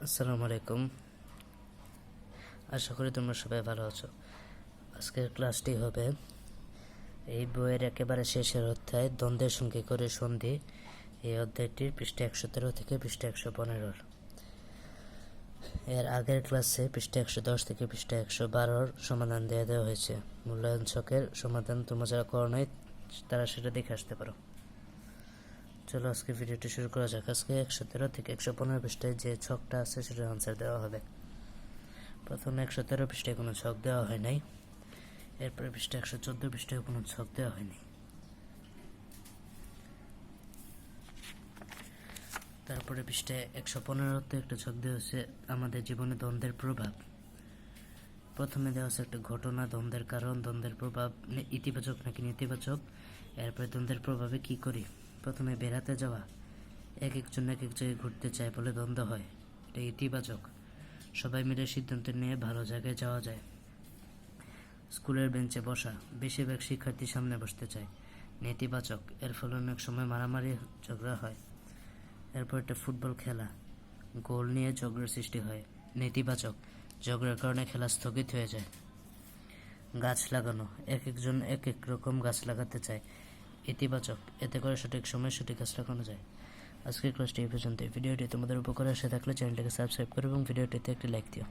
আসসালামু আলাইকুম। আশা করি তোমরা সবাই ভালো আছো। আজকের ক্লাসটি হবে এই বইয়ের একেবারে শেষের অধ্যায় দ্বন্দ্বের সঙ্গে করে সন্ধি। এই অধ্যায়টির পৃষ্ঠা 113 থেকে পৃষ্ঠা 115। এর আগের ক্লাসে পৃষ্ঠা 110 থেকে পৃষ্ঠা 112 সমাধান দেওয়া হয়েছে। মূল্যায়ন ছকের সমাধান তোমরা যারা করো নাই তারা সেটা দেখে আসতে পারো। চলো আজকে ভিডিওটি শুরু করা যাক। আজকে 113 থেকে 115 পৃষ্ঠায় যে ছকটা আছে সেটার আনসার দেওয়া হবে। প্রথমে 113 পৃষ্ঠায় কোনো ছক দেওয়া হয় নাই, এরপরে পৃষ্ঠা 114 পৃষ্ঠায় কোনো ছক দেওয়া হয়নি। তারপরে পৃষ্ঠায় 115তে একটা ছক দেওয়া হচ্ছে আমাদের জীবনে দ্বন্দ্বের প্রভাব। প্রথমে দেওয়া হচ্ছে একটা ঘটনা, দ্বন্দ্বের কারণ, দ্বন্দ্বের প্রভাব ইতিবাচক নাকি নেতিবাচক, এরপরে দ্বন্দ্বের প্রভাবে কি করি। প্রথমে বেড়াতে যাওয়া, এক একজন এক এক জায়গায় ঘুরতে চায় বলে দ্বন্দ্ব হয়, এটা ইতিবাচক। সবাই মিলে সিদ্ধান্ত নিয়ে ভালো জায়গায় যাওয়া যায়। স্কুলের বেঞ্চে বসা, বেশিরভাগ শিক্ষার্থী সামনে বসতে চায়, নেতিবাচক। এর ফলে অনেক সময় মারামারি ঝগড়া হয়। এরপর একটা ফুটবল খেলা, গোল নিয়ে ঝগড়ার সৃষ্টি হয়, নেতিবাচক। ঝগড়ার কারণে খেলা স্থগিত হয়ে যায়। গাছ লাগানো, এক একজন এক এক রকম গাছ লাগাতে চায়, ইতিবাচক। এতে করে সঠিক সময়ে সঠিক গাছ লাগানো যায়। আজকের ক্লাসটি এই পর্যন্ত। ভিডিওটি তোমাদের উপকারে এসে থাকলে চ্যানেলটিকে সাবস্ক্রাইব করো এবং ভিডিওটিতে একটি লাইক দিও।